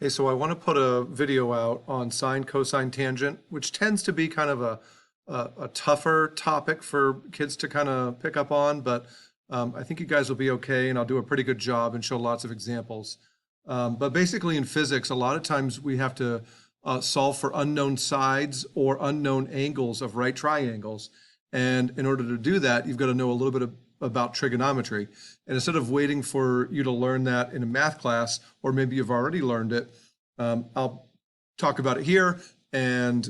Hey, so I want to put a video out on sine, cosine, tangent, which tends to be kind of a tougher topic for kids to kind of pick up on, but I think you guys will be okay, and I'll do a pretty good job and show lots of examples. But basically in physics, a lot of times we have to solve for unknown sides or unknown angles of right triangles. And in order to do that, you've got to know a little bit about trigonometry. And instead of waiting for you to learn that in a math class, or maybe you've already learned it, I'll talk about it here, and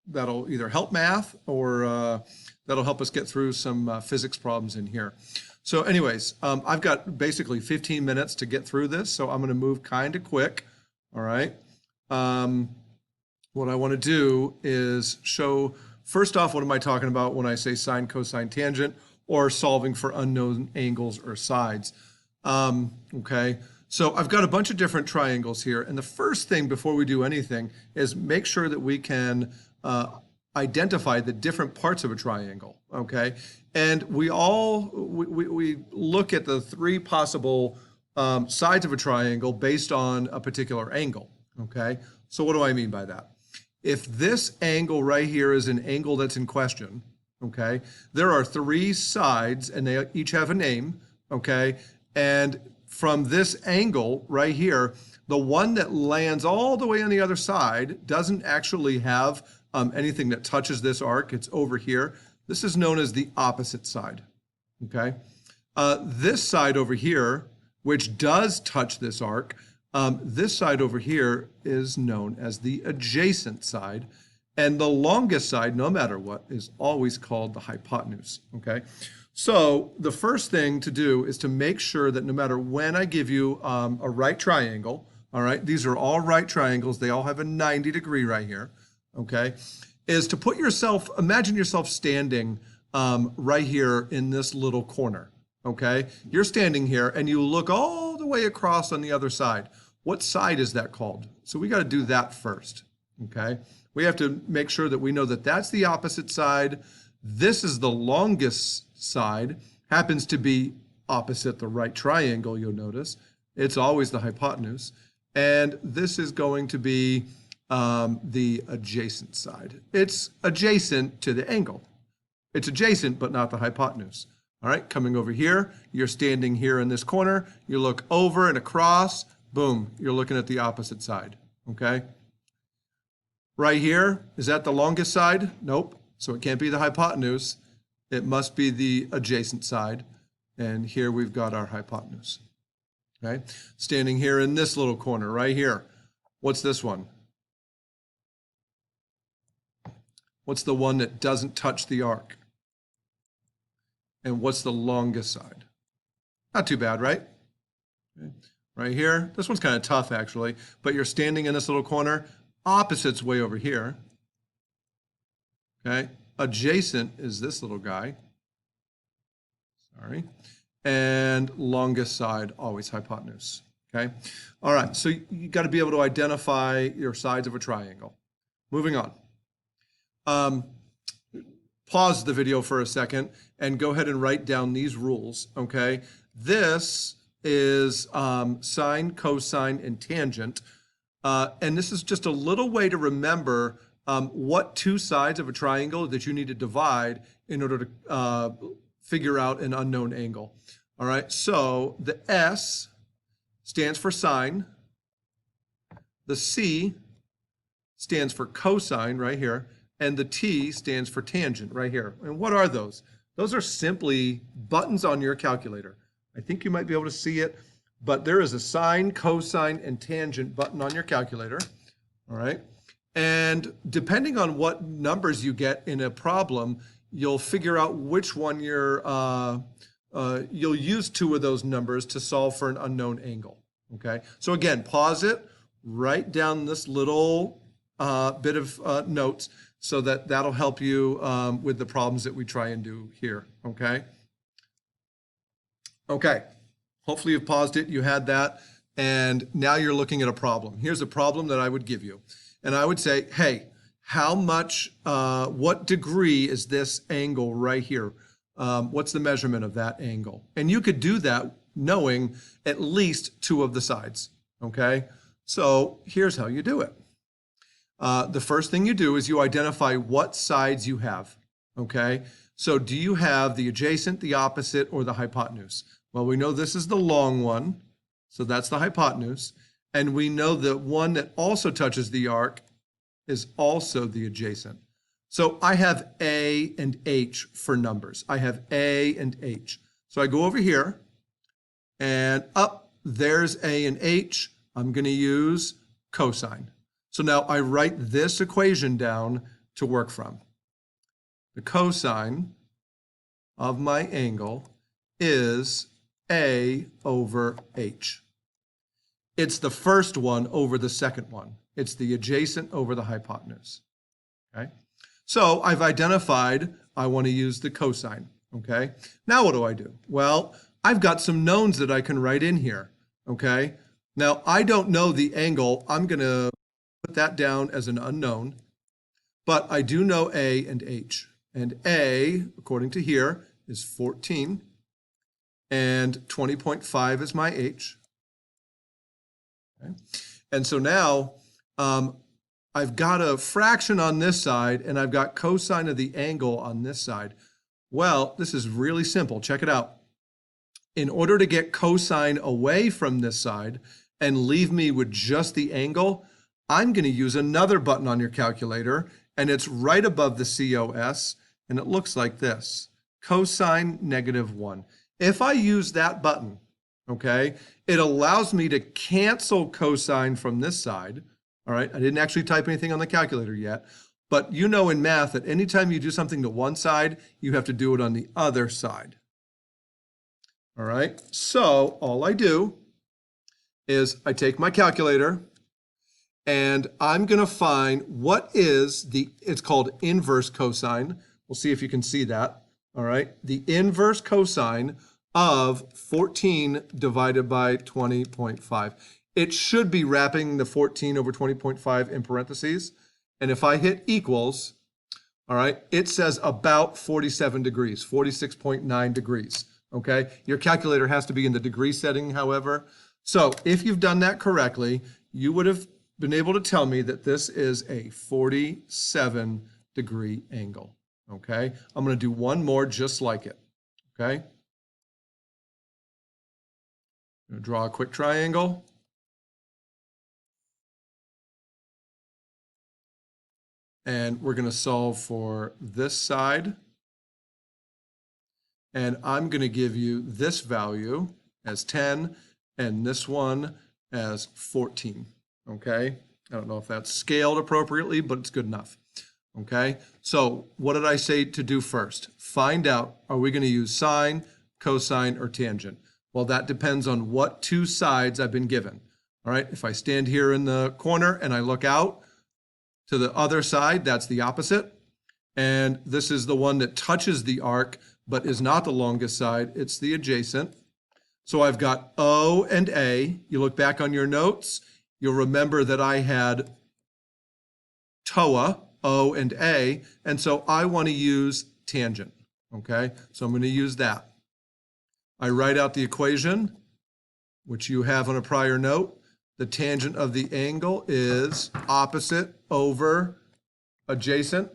that'll either help math or that'll help us get through some physics problems in here. So anyways, I've got basically 15 minutes to get through this, so I'm going to move kind of quick, all right? What I want to do is show, first off, what am I talking about when I say sine, cosine, tangent, or solving for unknown angles or sides. Okay, so I've got a bunch of different triangles here, and the first thing before we do anything is make sure that we can identify the different parts of a triangle, okay? And we look at the three possible sides of a triangle based on a particular angle, okay? So what do I mean by that? If this angle right here is an angle that's in question, okay, there are three sides and they each have a name, okay? And from this angle right here, the one that lands all the way on the other side doesn't actually have anything that touches this arc. It's over here. This is known as the opposite side, okay? This side over here, which does touch this arc, this side over here is known as the adjacent side. And the longest side, no matter what, is always called the hypotenuse, okay? So the first thing to do is to make sure that no matter when I give you a right triangle, all right, these are all right triangles, they all have a 90-degree right here, okay, is to put yourself, imagine yourself standing right here in this little corner, okay? You're standing here and you look all the way across on the other side. What side is that called? So we got to do that first, okay? We have to make sure that we know that that's the opposite side. This is the longest side, happens to be opposite the right triangle, you'll notice. It's always the hypotenuse. And this is going to be the adjacent side. It's adjacent to the angle. It's adjacent, but not the hypotenuse. All right, coming over here, you're standing here in this corner. You look over and across, boom, you're looking at the opposite side, okay? Right here, is that the longest side? Nope. So it can't be the hypotenuse. It must be the adjacent side. And here we've got our hypotenuse. Okay? Standing here in this little corner right here. What's this one? What's the one that doesn't touch the arc? And what's the longest side? Not too bad, right? Okay. Right here. This one's kind of tough, actually. But you're standing in this little corner. Opposite's way over here, okay? Adjacent is this little guy, sorry, and longest side, always hypotenuse, okay? All right, so you got to be able to identify your sides of a triangle. Moving on. Pause the video for a second and go ahead and write down these rules, okay? This is sine, cosine, and tangent. And this is just a little way to remember what two sides of a triangle that you need to divide in order to figure out an unknown angle. All right, so the S stands for sine, the C stands for cosine right here, and the T stands for tangent right here. And what are those? Those are simply buttons on your calculator. I think you might be able to see it. But there is a sine, cosine, and tangent button on your calculator, all right? And depending on what numbers you get in a problem, you'll figure out which one you'll use two of those numbers to solve for an unknown angle, okay? So again, pause it, write down this little bit of notes so that that'll help you with the problems that we try and do here, okay? Okay. Hopefully you've paused it, you had that, and now you're looking at a problem. Here's a problem that I would give you. And I would say, hey, how much, what degree is this angle right here? What's the measurement of that angle? And you could do that knowing at least two of the sides, okay? So here's how you do it. The first thing you do is you identify what sides you have, okay? So do you have the adjacent, the opposite, or the hypotenuse? Well, we know this is the long one, so that's the hypotenuse. And we know that one that also touches the arc is also the adjacent. So I have A and H for numbers. I have A and H. So I go over here and up, there's A and H. I'm going to use cosine. So now I write this equation down to work from. The cosine of my angle is A over H. It's the first one over the second one. It's the adjacent over the hypotenuse. Okay? So I've identified I want to use the cosine. Okay? Now what do? Well, I've got some knowns that I can write in here. Okay? Now I don't know the angle. I'm going to put that down as an unknown, but I do know A and H. And A, according to here, is 14, and 20.5 is my H. Okay. And so now I've got a fraction on this side, and I've got cosine of the angle on this side. Well, this is really simple. Check it out. In order to get cosine away from this side and leave me with just the angle, I'm going to use another button on your calculator, and it's right above the COS, and it looks like this, cosine -1. If I use that button, okay, it allows me to cancel cosine from this side. All right, I didn't actually type anything on the calculator yet, but you know in math that anytime you do something to one side, you have to do it on the other side. All right, so all I do is I take my calculator and I'm going to find what is it's called inverse cosine. We'll see if you can see that. All right, the inverse cosine of 14 divided by 20.5. It should be wrapping the 14 over 20.5 in parentheses. And if I hit equals, all right, it says about 47 degrees, 46.9 degrees. Okay, your calculator has to be in the degree setting, however. So if you've done that correctly, you would have been able to tell me that this is a 47-degree angle. Okay, I'm going to do one more just like it. Okay, I'm going to draw a quick triangle. And we're going to solve for this side. And I'm going to give you this value as 10 and this one as 14. Okay, I don't know if that's scaled appropriately, but it's good enough. Okay, so what did I say to do first? Find out, are we going to use sine, cosine, or tangent? Well, that depends on what two sides I've been given. All right, if I stand here in the corner and I look out to the other side, that's the opposite. And this is the one that touches the arc, but is not the longest side. It's the adjacent. So I've got O and A. You look back on your notes, you'll remember that I had TOA, O and A, and so I want to use tangent, okay? So I'm going to use that. I write out the equation, which you have on a prior note. The tangent of the angle is opposite over adjacent,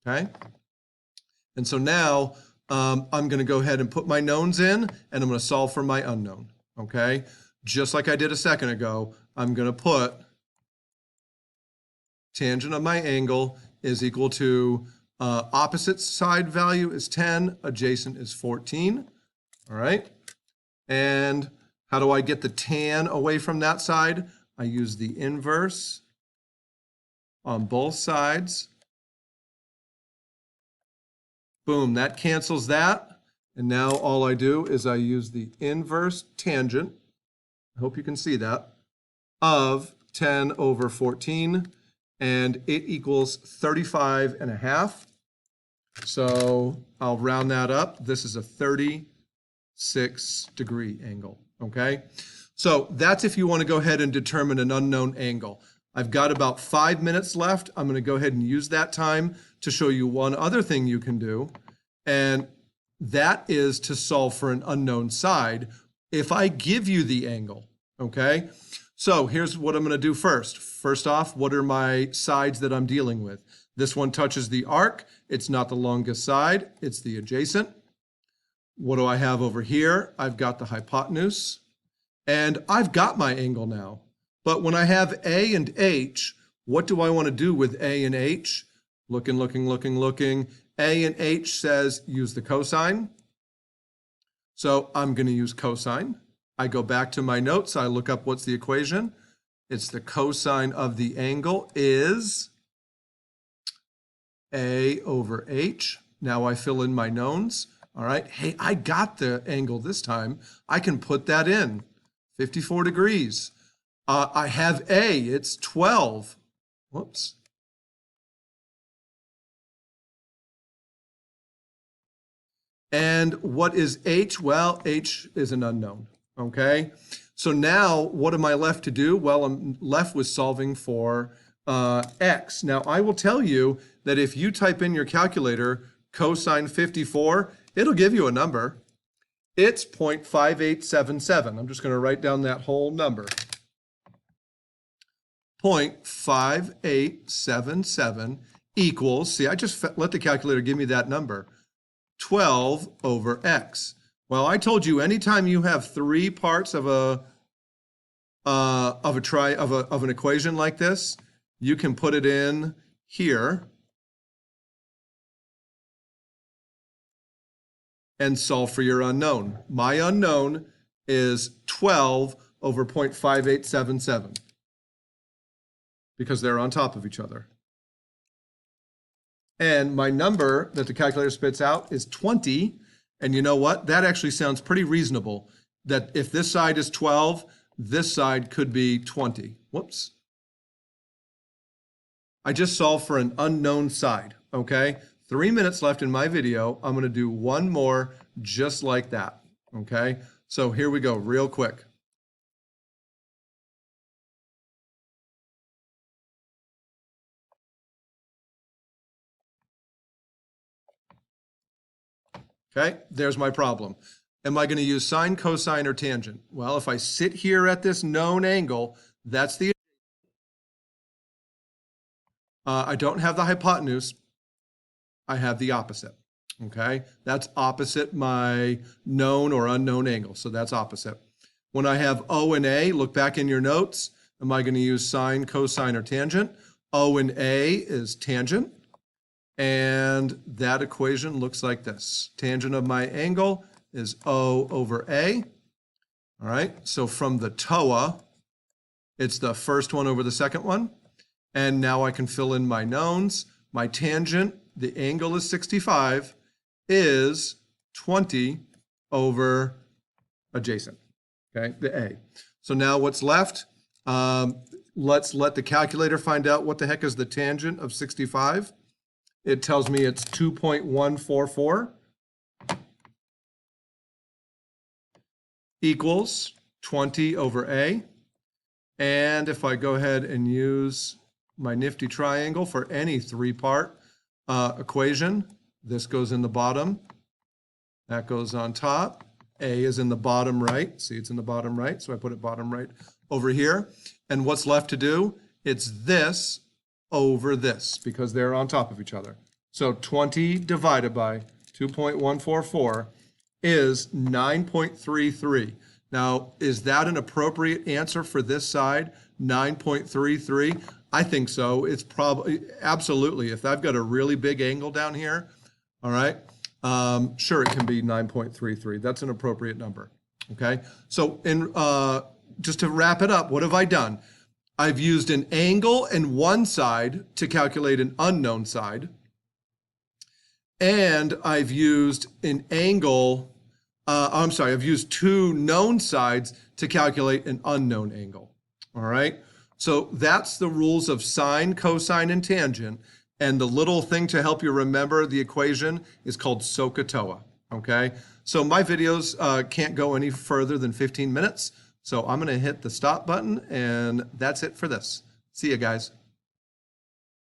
okay? And so now I'm going to go ahead and put my knowns in, and I'm going to solve for my unknown, okay? Just like I did a second ago, I'm going to put tangent of my angle is equal to opposite side value is 10, adjacent is 14, all right? And how do I get the tan away from that side? I use the inverse on both sides. Boom, that cancels that. And now all I do is I use the inverse tangent, I hope you can see that, of 10 over 14, and it equals 35.5. So I'll round that up. This is a 36-degree angle, okay? So that's if you want to go ahead and determine an unknown angle. I've got about 5 minutes left. I'm going to go ahead and use that time to show you one other thing you can do, and that is to solve for an unknown side. If I give you the angle, okay? So here's what I'm going to do first. First off, what are my sides that I'm dealing with? This one touches the arc. It's not the longest side. It's the adjacent. What do I have over here? I've got the hypotenuse. And I've got my angle now. But when I have A and H, what do I want to do with A and H? Looking. A and H says use the cosine. So I'm going to use cosine. I go back to my notes. I look up what's the equation. It's the cosine of the angle is A over H. Now I fill in my knowns. All right. Hey, I got the angle this time. I can put that in. 54 degrees. I have A. It's 12. Whoops. And what is H? Well, H is an unknown, okay? So now what am I left to do? Well, I'm left with solving for X. Now, I will tell you that if you type in your calculator cosine 54, it'll give you a number. It's 0.5877. I'm just going to write down that whole number. 0.5877 equals, see, I just let the calculator give me that number. 12 over X. Well, I told you anytime you have three parts of an equation like this, you can put it in here and solve for your unknown. My unknown is 12 over 0.5877 because they're on top of each other. And my number that the calculator spits out is 20. And you know what? That actually sounds pretty reasonable. That if this side is 12, this side could be 20. Whoops. I just solved for an unknown side, okay? 3 minutes left in my video. I'm going to do one more just like that, okay? So here we go real quick. Okay, there's my problem. Am I going to use sine, cosine, or tangent? Well, if I sit here at this known angle, that's the... I don't have the hypotenuse. I have the opposite, okay? That's opposite my known or unknown angle, so that's opposite. When I have O and A, look back in your notes. Am I going to use sine, cosine, or tangent? O and A is tangent. And that equation looks like this. Tangent of my angle is O over A. All right, so from the TOA, it's the first one over the second one. And now I can fill in my knowns. My tangent, the angle is 65, is 20 over adjacent, okay, the A. So now what's left? Let's let the calculator find out what the heck is the tangent of 65. It tells me it's 2.144 equals 20 over A. And if I go ahead and use my nifty triangle for any three-part equation, this goes in the bottom, that goes on top. A is in the bottom right. See, it's in the bottom right, so I put it bottom right over here. And what's left to do? It's this over this because they're on top of each other. So 20 divided by 2.144 is 9.33. Now, is that an appropriate answer for this side, 9.33? I think so. It's probably, absolutely. If I've got a really big angle down here, all right, sure, it can be 9.33. That's an appropriate number, okay? So just to wrap it up, what have I done? I've used an angle in one side to calculate an unknown side. And I've used an angle, I've used two known sides to calculate an unknown angle. All right. So that's the rules of sine, cosine, and tangent. And the little thing to help you remember the equation is called SOH CAH TOA. Okay. So my videos can't go any further than 15 minutes. So I'm going to hit the stop button, and that's it for this. See you guys.